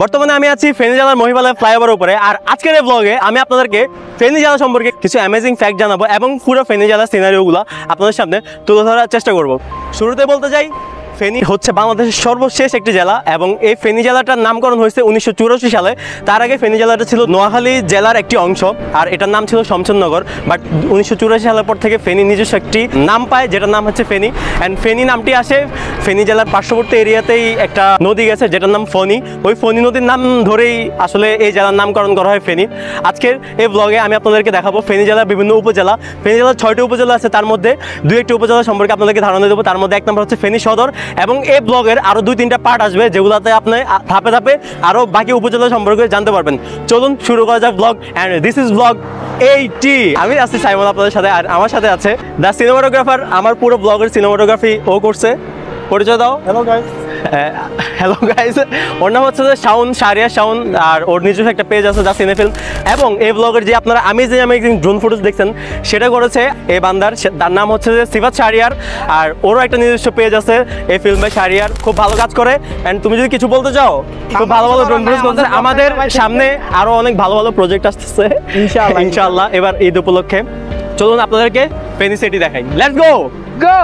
বর্তমানে আমি আছি ফেনী জেলার মহিবালয় ফ্লাইওভার উপরে। আর আজকের এই ব্লগে আমি আপনাদেরকে ফেনী জেলা সম্পর্কে কিছু অ্যামেজিং ফ্যাক্ট জানাবো এবং পুরো ফেনী জেলার সিনারিওগুলো আপনাদের সামনে তুলে ধরার চেষ্টা করব। শুরুতে বলতে চাই, ফেনী হচ্ছে বাংলাদেশের সর্বশেষ একটি জেলা এবং এই ফেনী জেলাটার নামকরণ হয়েছে 1984 সালে। তার আগে ফেনী জেলাটা ছিল নোয়াখালী জেলার একটি অংশ, আর এটার নাম ছিল শমশেরনগর। বাট 1984 সালের পর থেকে ফেনী নিজস্ব একটি নাম পায়, যেটার নাম হচ্ছে ফেনী। অ্যান্ড ফেনী নামটি আসে ফেনী জেলার পার্শ্ববর্তী এরিয়াতেই একটা নদী গেছে যেটার নাম ফণী। ওই ফণী নদীর নাম ধরেই আসলে এই জেলার নামকরণ করা হয় ফেনী। আজকের এই ব্লগে আমি আপনাদেরকে দেখাবো ফেনী জেলার বিভিন্ন উপজেলা। ফেনী জেলার 6টি উপজেলা আছে, তার মধ্যে 2-1টি উপজেলা সম্পর্কে আপনাদেরকে ধারণা দেবো। তার মধ্যে এক নম্বর হচ্ছে ফেনী সদর, এবং এই ব্লগের আরও 2-3টা পার্ট আসবে যেগুলোতে আপনি ধাপে ধাপে আরও বাকি উপজেলা সম্পর্কে জানতে পারবেন। চলুন শুরু করা যাক blog. And this is blog 80। আমি আছি সাইমন আপনাদের সাথে, আর আমার সাথে আছে দ্য সিনেমাটোগ্রাফার। আমার পুরো ব্লগের সিনেমাটোগ্রাফি ও করছে। পরিচয় দাও। Hello guys. Hello guys. ওর নাম হচ্ছে যে শাওন, শাহরিয়ার শাওন, আর ওর নিজস্ব একটা পেজ আছে দ্য সিনে ফিল্ম। এবং এই ব্লগের যে আপনারা আমেজিং ড্রোন ফুটেজ দেখছেন সেটা করেছে এই বান্দার, তার নাম হচ্ছে যে সিফাত শাহরিয়ার। আর ওরও একটা নিজস্ব পেজ আছে এই ফিল্মে। শাহরিয়ার খুব ভালো কাজ করে। অ্যান্ড তুমি যদি কিছু বলতে চাও, খুব ভালো ভালো ড্রোন ফুটেজ করছে। আমাদের সামনে আরও অনেক ভালো ভালো প্রজেক্ট আসতেছে ইনশাআল্লাহ এবার ঈদ উপলক্ষে। চলুন আপনাদেরকে ফেনী সিটি দেখাই। লেটস গো গো।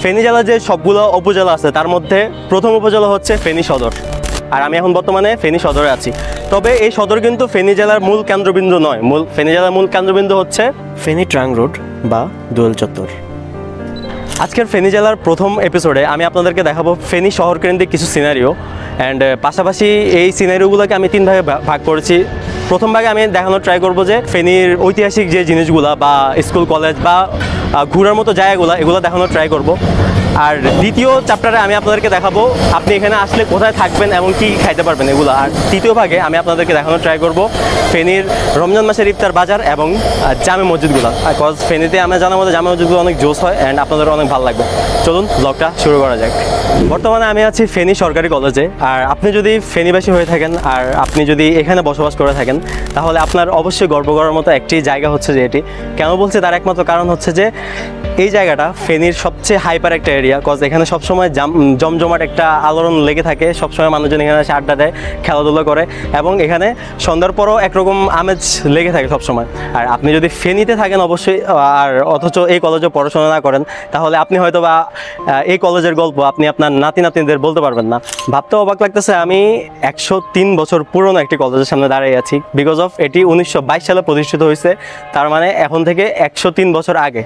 ফেনী জেলার যে সবগুলো উপজেলা আছে তার মধ্যে প্রথম উপজেলা হচ্ছে ফেনী সদর। আর আমি এখন বর্তমানে ফেনী সদরে আছি। তবে এই সদর কিন্তু ফেনী জেলার মূল কেন্দ্রবিন্দু নয়। ফেনী জেলার মূল কেন্দ্রবিন্দু হচ্ছে ফেনী ট্রাং রোড বা দোয়েল চত্বর। আজকের ফেনী জেলার প্রথম এপিসোডে আমি আপনাদেরকে দেখাবো ফেনী শহর কেন্দ্রিক কিছু সিনারিও। অ্যান্ড পাশাপাশি এই সিনারিওগুলোকে আমি 3 ভাগে ভাগ করেছি। প্রথম ভাগে আমি দেখানোর ট্রাই করবো যে ফেনীর ঐতিহাসিক যে জিনিসগুলো বা স্কুল কলেজ বা ঘোরার মতো জায়গাগুলো, এগুলো দেখানোর ট্রাই করব। আর দ্বিতীয় চ্যাপ্টারে আমি আপনাদেরকে দেখাবো আপনি এখানে আসলে কোথায় থাকবেন এবং কী খাইতে পারবেন এগুলো। আর তৃতীয় ভাগে আমি আপনাদেরকে দেখানোর ট্রাই করব ফেনীর রমজান মাসের ইফতার বাজার এবং জামে মসজিদগুলো। কজ ফেনীতে আমরা জানার মধ্যে জামে মসজিদগুলো অনেক জোস হয় অ্যান্ড আপনাদেরও অনেক ভালো লাগবে। চলুন ব্লগটা শুরু করা যাক। বর্তমানে আমি আছি ফেনী সরকারি কলেজে। আর আপনি যদি ফেনীবাসী হয়ে থাকেন আর আপনি যদি এখানে বসবাস করে থাকেন তাহলে আপনার অবশ্যই গর্ব করার মতো একটি জায়গা হচ্ছে যে এটি। কেন বলছি তার একমাত্র কারণ হচ্ছে যে এই জায়গাটা ফেনীর সবচেয়ে হাইপার একটা এরিয়া। কজ এখানে সবসময় জমজমাট একটা আলোড়ন লেগে থাকে। সবসময় মানুষজন এখানে এসে আড্ডা দেয়, খেলাধুলা করে, এবং এখানে সন্ধ্যার পরও একরকম আমেজ লেগে থাকে সবসময়। আর আপনি যদি ফেনীতে থাকেন অবশ্যই, আর অথচ এই কলেজে পড়াশোনা না করেন, তাহলে আপনি হয়তো বা এই কলেজের গল্প আপনি আপনার নাতি নাতনিদের বলতে পারবেন না। ভাবতে অবাক লাগতেছে আমি 103 বছর পুরনো একটি কলেজের সামনে দাঁড়িয়ে আছি। বিকজ অফ এটি 1922 সালে প্রতিষ্ঠিত হয়েছে, তার মানে এখন থেকে 103 বছর আগে।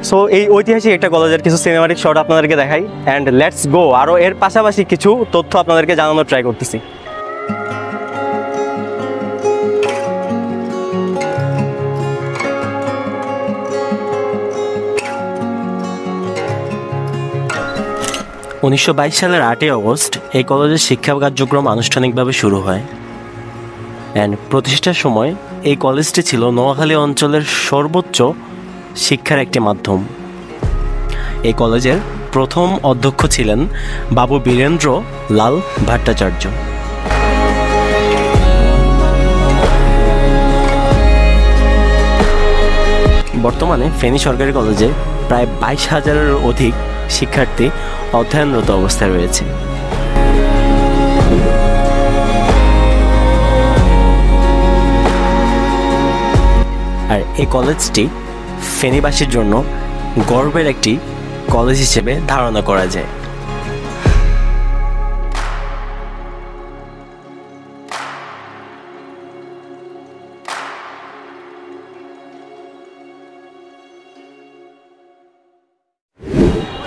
সো এই ঐতিহাসিক একটা কলেজের কিছু সিনেমাটিক শট আপনাদেরকে দেখাই। And let's go. আরও এর পাশাপাশি কিছু তথ্য আপনাদেরকে জানানোর ট্রাই করতেছি। সালের 8ই অগস্ট এই কলেজের শিক্ষা কার্যক্রম আনুষ্ঠানিকভাবে শুরু হয়। অ্যান্ড প্রতিষ্ঠার সময় এই কলেজটি ছিল নোয়াখালী অঞ্চলের সর্বোচ্চ শিক্ষার একটি মাধ্যম। এই কলেজের প্রথম অধ্যক্ষ ছিলেন বাবু বীরেন্দ্র লাল ভট্টাচার্য। বর্তমানে ফেনী সরকারি কলেজে প্রায় 22,000-এর অধিক শিক্ষার্থী অধ্যয়নরত অবস্থায় রয়েছে। আর এই কলেজটি ফেনীবাসীর জন্য গর্বের একটি কলেজ হিসেবে ধারণা করা যায়।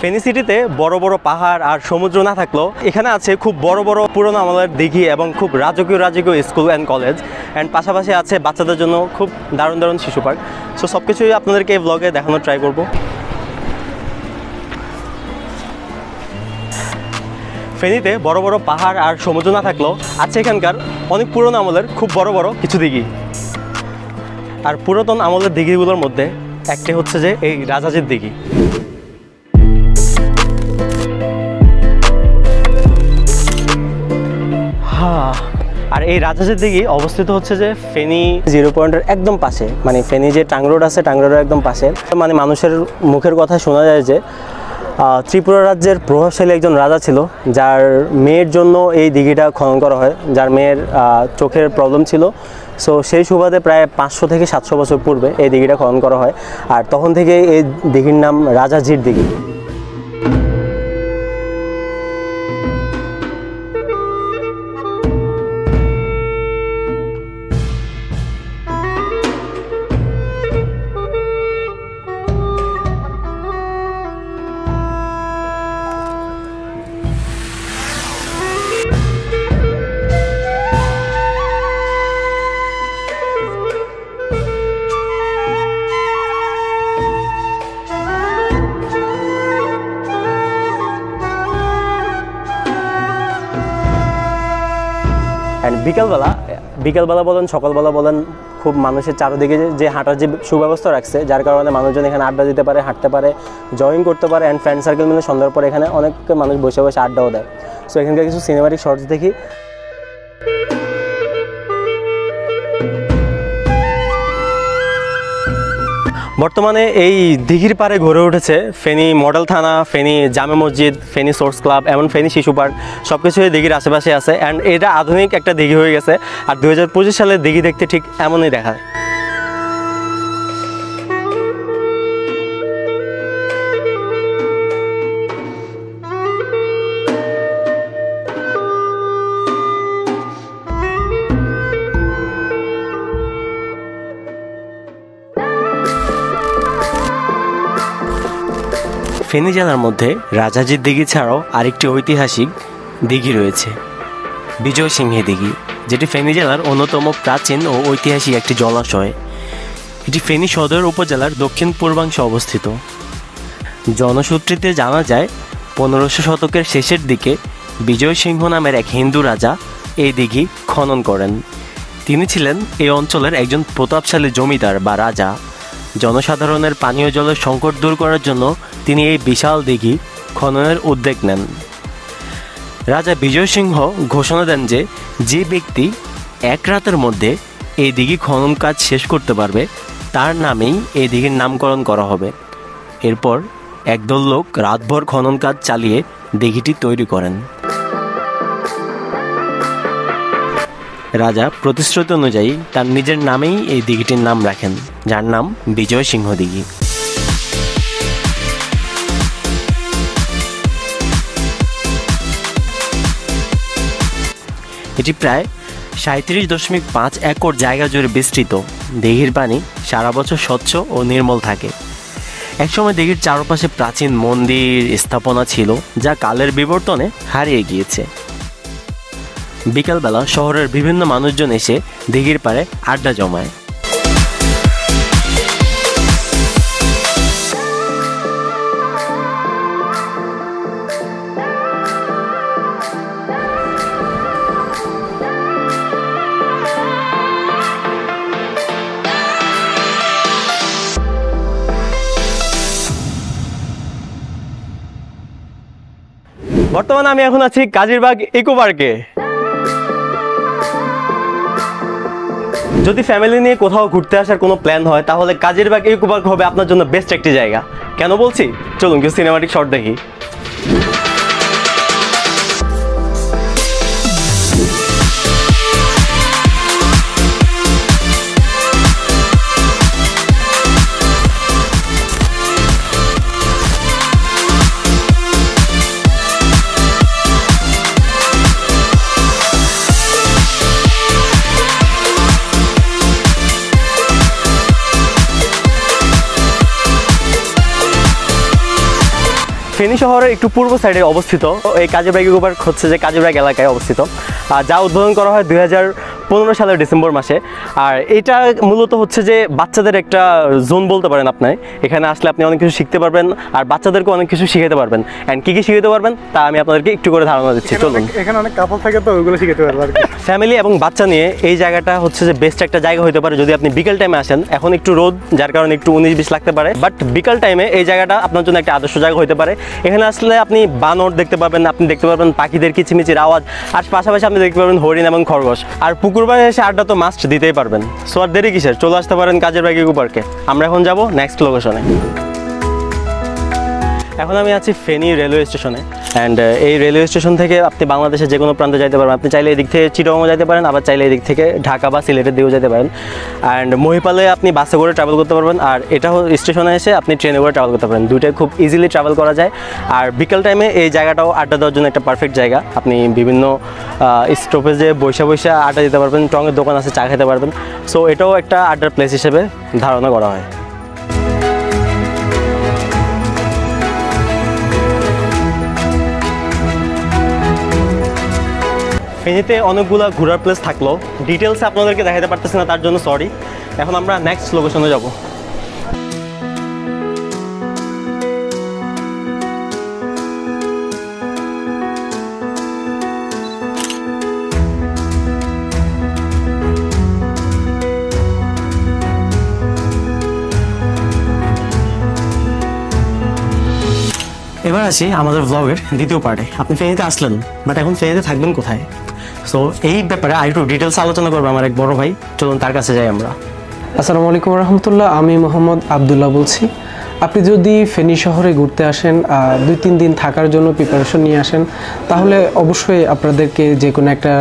ফেনী সিটিতে বড় বড় পাহাড় আর সমুদ্র না থাকলেও এখানে আছে খুব বড় বড় পুরনো আমলের দিঘি এবং খুব রাজকীয় স্কুল অ্যান্ড কলেজ, অ্যান্ড পাশাপাশি আছে বাচ্চাদের জন্য খুব দারুণ শিশু পার্ক। সো সব কিছুই আপনাদেরকে এই ব্লগে দেখানোর ট্রাই করব। ফেনীতে বড় বড় পাহাড় আর সমুদ্র না থাকলেও আছে এখানকার অনেক পুরনো আমলের খুব বড় বড় কিছু দিঘি। আর পুরাতন আমলের দিঘিগুলোর মধ্যে একটি হচ্ছে যে এই রাজাজির দিঘি। আর এই রাজাজির দিঘি অবস্থিত হচ্ছে যে ফেনী 0 পয়েন্টের একদম পাশে, মানে ফেনী যে টাং রোড আছে টাং রোডের একদম পাশে। মানে মানুষের মুখের কথা শোনা যায় যে ত্রিপুরা রাজ্যের প্রভাবশালী একজন রাজা ছিল, যার মেয়ের জন্য এই দিঘিটা খনন করা হয়, যার মেয়ের চোখের প্রবলেম ছিল। সো সেই সুবাদে প্রায় 500 থেকে 700 বছর পূর্বে এই দিঘিটা খনন করা হয়, আর তখন থেকে এই দিঘির নাম রাজাজির দিঘি। বিকেলবেলা বলেন সকালবেলা বলেন খুব মানুষের চারদিকে যে হাঁটার যে সুব্যবস্থা রাখছে, যার কারণে মানুষজন এখানে আড্ডা দিতে পারে, হাঁটতে পারে, জগিং করতে পারে। অ্যান্ড ফ্রেন্ড সার্কেল মিলে সন্ধ্যার পরে এখানে অনেক মানুষ বসে বসে আড্ডাও দেয়। সো এখানকার কিছু সিনেমাটিক শর্টস দেখি। বর্তমানে এই দিঘির পাড়ে গড়ে উঠেছে ফেনী মডেল থানা, ফেনী জামে মসজিদ, ফেনী সোর্স ক্লাব, এমন ফেনী শিশু পার্ক, সব কিছু এই দিঘির আশেপাশে আছে। অ্যান্ড এটা আধুনিক একটা দিঘি হয়ে গেছে। আর 2025 সালে দিঘি দেখতে ঠিক এমনই দেখায়। ফেনী জেলার মধ্যে রাজাজির দিঘি ছাড়াও আরেকটি ঐতিহাসিক দিঘি রয়েছে, বিজয় সিংহে দিঘি, যেটি ফেনী জেলার অন্যতম প্রাচীন ও ঐতিহাসিক একটি জলাশয়। এটি ফেনী সদর উপজেলার দক্ষিণ পূর্বাংশে অবস্থিত। জনসূত্রিতে জানা যায় 1500 শতকের শেষের দিকে বিজয় সিংহ নামের এক হিন্দু রাজা এই দিঘি খনন করেন। তিনি ছিলেন এই অঞ্চলের একজন প্রতাপশালী জমিদার বা রাজা। জনসাধারণের পানীয় জলের সংকট দূর করার জন্য তিনি এই বিশাল দিঘি খননের উদ্যোগ নেন। রাজা বিজয় সিংহ ঘোষণা দেন যে যে ব্যক্তি এক রাতের মধ্যে এই দিঘি খনন কাজ শেষ করতে পারবে তার নামেই এই দিঘির নামকরণ করা হবে। এরপর একদল লোক রাতভর খনন কাজ চালিয়ে দিঘিটি তৈরি করেন। রাজা প্রতিশ্রুতি অনুযায়ী তার নিজের নামেই এই দিঘিটির নাম রাখেন, যার নাম বিজয় সিংহ দিঘি। এটি প্রায় 37.5 একর জায়গা জুড়ে বিস্তৃত। দিঘির পানি সারা বছর স্বচ্ছ ও নির্মল থাকে। একসময় দিঘির চারপাশে প্রাচীন মন্দির স্থাপনা ছিল, যা কালের বিবর্তনে হারিয়ে গিয়েছে। বিকালবেলা শহরের বিভিন্ন মানুষজন এসে দিঘির পাড়ে আড্ডা জমায়। বর্তমানে আমি এখন আছি কাজিরবাগ ইকো পার্কে। যদি ফ্যামিলি নিয়ে কোথাও ঘুরতে আসার কোনো প্ল্যান হয় তাহলে কাজিরবাগ ইকো পার্ক হবে আপনার জন্য বেস্ট একটি জায়গা। কেন বলছি, চলুন কিছু সিনেমাটিক শট দেখি। ফেনী শহরের একটু পূর্ব সাইডে অবস্থিত এই কাজিরবাগ ইকো পার্ক হচ্ছে যে কাজিরবাগ এলাকায় অবস্থিত, যা উদ্বোধন করা হয় সালের ডিসেম্বর মাসে। আর এটা মূলত হচ্ছে যে বাচ্চাদের একটা জোন বলতে পারেন আপনি। এখানে আসলে আপনি অনেক কিছু শিখতে পারবেন আর বাচ্চাদেরকে অনেক কিছু শিখাতে পারবেন। অ্যান্ড কী শিখাতে পারবেন তা আমি আপনাদেরকে একটু করে ধারণা দিচ্ছি, চলুন। এখানে অনেক কাপল থাকে তো ওইগুলো শিখাতে পারবো আর কি। ফ্যামিলি এবং বাচ্চা নিয়ে এই জায়গাটা হচ্ছে যে বেস্ট একটা জায়গা হতে পারে যদি আপনি বিকেল টাইমে আসেন। এখন একটু রোদ, যার কারণে একটু 19-20 লাগতে পারে, বাট বিকেল টাইমে এই জায়গাটা আপনার জন্য একটা আদর্শ জায়গা হতে পারে। এখানে আসলে আপনি বানর দেখতে পাবেন, আপনি দেখতে পারবেন পাখিদের কিচিমিচির আওয়াজ, আর পাশাপাশি আপনি দেখতে পারবেন হরিণ এবং খরগোশ। আর পুকুর পাড়ে এসে আড্ডা তো মাস্ট দিতেই পারবেন। সো আর দেরি কিসের, চলে আসতে পারেন কাজের বাইক ইকো পার্কে। আমরা এখন যাব নেক্সট লোকেশনে। এখন আমি আছি ফেনী রেলওয়ে স্টেশনে। অ্যান্ড এই রেলওয়ে স্টেশন থেকে আপনি বাংলাদেশের যে কোনো প্রান্তে যাইতে পারবেন। আপনি চাইলে এদিক থেকে চিটাগং যেতে পারেন, আবার চাইলে এদিক থেকে ঢাকা বা সিলেটের দিকেও যেতে পারেন। অ্যান্ড মহিপালে আপনি বাসে করে ট্রাভেল করতে পারবেন, আর এটা স্টেশনে এসে আপনি ট্রেনে করে ট্রাভেল করতে পারেন। দুইটাই খুব ইজিলি ট্রাভেল করা যায়। আর বিকেল টাইমে এই জায়গাটাও আড্ডা দেওয়ার জন্য একটা পারফেক্ট জায়গা। আপনি বিভিন্ন স্টপেজে বৈশা আড্ডা দিতে পারবেন, টঙের দোকান আছে, চা খেতে পারবেন। সো এটাও একটা আড্ডার প্লেস হিসেবে ধারণা করা হয়। ফেনীতে অনেকগুলো ঘোরার প্লেস থাকলো, ডিটেলসে আপনাদেরকে দেখাতে পারতেছি না, তার জন্য সরি। এখন আমরা নেক্সট লোকেশনে যাব। এবার আসি আমাদের ব্লগের দ্বিতীয় পার্টে। আপনি ফেনীতে আসলেন, বাট এখন ফেনীতে থাকবেন কোথায়? সো এই ব্যাপারে আরেকটু ডিটেলস আলোচনা করবো আমার এক বড় ভাই। চলুন তার কাছে যাই আমরা। আসসালামু আলাইকুম রহমতুল্লাহ, আমি মোহাম্মদ আবদুল্লাহ বলছি। আপনি যদি ফেনী শহরে ঘুরতে আসেন, 2-3 দিন থাকার জন্য প্রিপারেশন নিয়ে আসেন, তাহলে অবশ্যই আপনাদেরকে যে কোনো একটা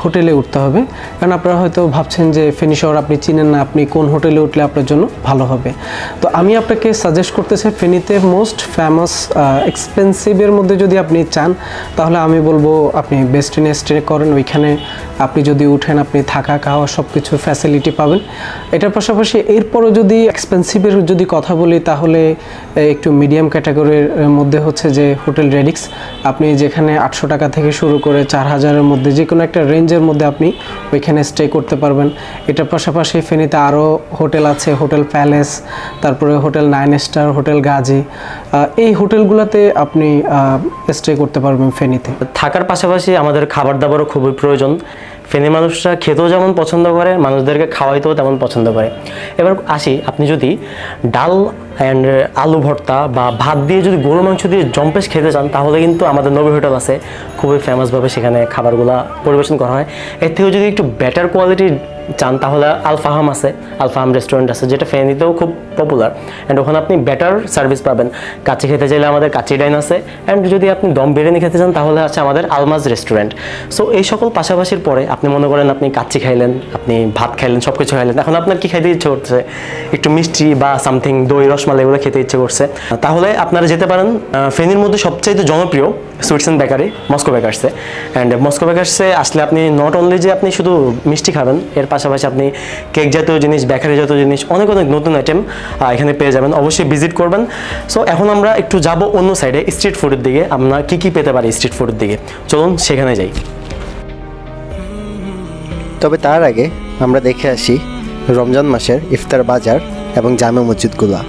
হোটেলে উঠতে হবে। কারণ আপনারা হয়তো ভাবছেন যে ফেনী শহর আপনি চিনেন না, আপনি কোন হোটেলে উঠলে আপনার জন্য ভালো হবে। তো আমি আপনাকে সাজেস্ট করতে চাই, ফেনীতে মোস্ট ফেমাস এক্সপেন্সিভের মধ্যে যদি আপনি চান, তাহলে আমি বলবো আপনি বেস্টিনে স্টে করেন। ওইখানে আপনি যদি উঠেন, আপনি থাকা খাওয়া সব কিছু ফ্যাসিলিটি পাবেন। এটার পাশাপাশি এরপরও যদি এক্সপেন্সিভের যদি কথা বলি, তাহলে একটু মিডিয়াম ক্যাটাগরির মধ্যে হচ্ছে যে হোটেল রেডিক্স। আপনি যেখানে 800 টাকা থেকে শুরু করে 4000-এর মধ্যে যে কোনো একটা রেঞ্জের মধ্যে আপনি ওইখানে স্টে করতে পারবেন। এটার পাশাপাশি ফেনীতে আরও হোটেল আছে, হোটেল প্যালেস, তারপরে হোটেল 9 স্টার, হোটেল গাজী। এই হোটেলগুলোতে আপনি স্টে করতে পারবেন ফেনীতে। থাকার পাশাপাশি আমাদের খাবার দাবারও খুবই প্রয়োজন। ফেনী মানুষরা খেতেও যেমন পছন্দ করে, মানুষদেরকে খাওয়াইতেও তেমন পছন্দ করে। এবার আসি, আপনি যদি ডাল অ্যান্ড আলু ভর্তা বা ভাত দিয়ে যদি গরু মাংস দিয়ে জম্পেশ খেতে চান, তাহলে কিন্তু আমাদের নবী হোটেল আছে, খুবই ফেমাসভাবে সেখানে খাবারগুলো পরিবেশন করা হয়। এর থেকেও যদি একটু বেটার কোয়ালিটির চান, তাহলে আলফাহাম আছে, আলফাহাম রেস্টুরেন্ট আছে, যেটা ফেনীতেও খুব পপুলার। অ্যান্ড ওখানে আপনি বেটার সার্ভিস পাবেন। কাচ্চি খেতে চাইলে আমাদের কাচ্চি ডাইন আছে। অ্যান্ড যদি আপনি দম বিরিয়ানি খেতে চান, তাহলে আছে আমাদের আলমাজ রেস্টুরেন্ট। সো এই সকল পাশাপাশির পরে আপনি মনে করেন আপনি কাচ্চি খাইলেন, আপনি ভাত খাইলেন, সব কিছু খাইলেন, এখন আপনার কি খাইতে ইচ্ছে করছে? একটু মিষ্টি বা সামথিং, দই রসমালাই এগুলো খেতে ইচ্ছে করছে, তাহলে আপনারা যেতে পারেন ফেনীর মধ্যে সবচাইতে জনপ্রিয় সুইটস অ্যান্ড বেকারি, মস্কো বেকার্সে। অ্যান্ড মস্কো বেকার্সে আসলে আপনি নট অনলি যে আপনি শুধু মিষ্টি খাবেন, এর পাশাপাশি আপনি কেক জাতীয় জিনিস, বেকারি জাতীয় জিনিস, অনেক অনেক নতুন আইটেম এখানে পেয়ে যাবেন। অবশ্যই ভিজিট করবেন। সো এখন আমরা একটু যাব অন্য সাইডে, স্ট্রিট ফুডের দিকে। আমরা কী পেতে পারি স্ট্রিট ফুডের দিকে, চলুন সেখানে যাই। তবে তার আগে আমরা দেখে আসি রমজান মাসের ইফতার বাজার এবং জামে মসজিদগুলো।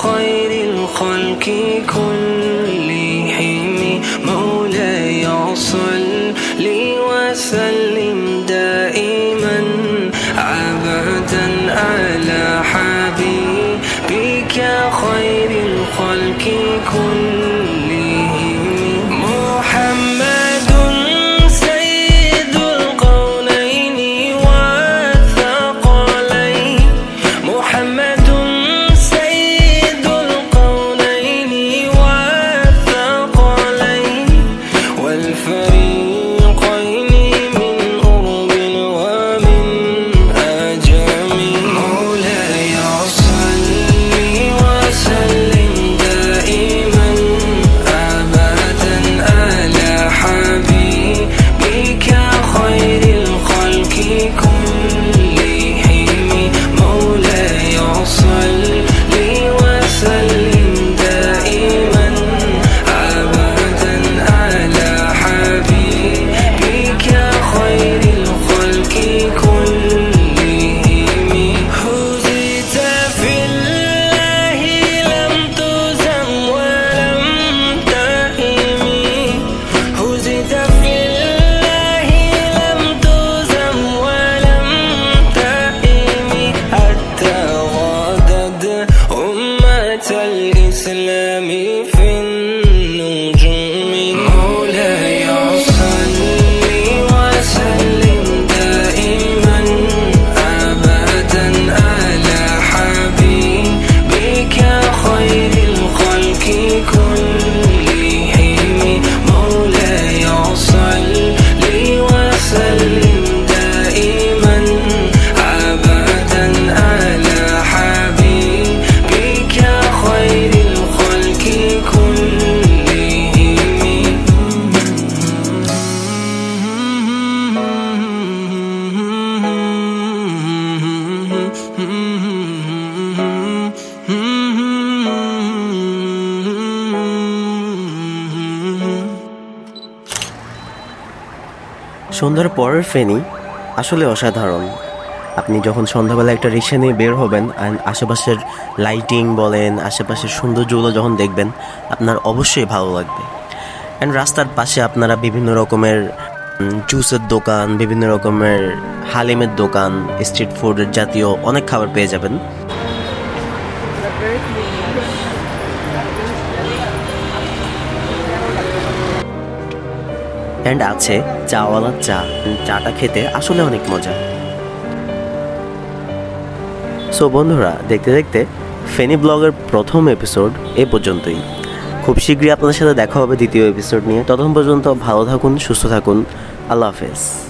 خير الخلق كلهم مولاي صل وسلم دائما أبدا على حبيبك خير الخلق كلهم محمد সন্ধ্যার পরের ফেনী আসলে অসাধারণ। আপনি যখন সন্ধ্যাবেলা একটা রিক্সা নিয়ে বের হবেন আর আশেপাশের লাইটিং বলেন, আশেপাশের সৌন্দর্যগুলো যখন দেখবেন, আপনার অবশ্যই ভালো লাগবে। অ্যান্ড রাস্তার পাশে আপনারা বিভিন্ন রকমের জুসের দোকান, বিভিন্ন রকমের হালিমের দোকান, স্ট্রিট ফুডের জাতীয় অনেক খাবার পেয়ে যাবেন। অ্যান্ড আছে চাওয়ালার চাটা খেতে আসলে অনেক মজা। সো বন্ধুরা, দেখতে দেখতে ফেনী ব্লগের প্রথম এপিসোড এ পর্যন্তই। খুব শীঘ্রই আপনাদের সাথে দেখা হবে দ্বিতীয় এপিসোড নিয়ে। ততক্ষণ পর্যন্ত ভালো থাকুন, সুস্থ থাকুন। আল্লাহ হাফেজ।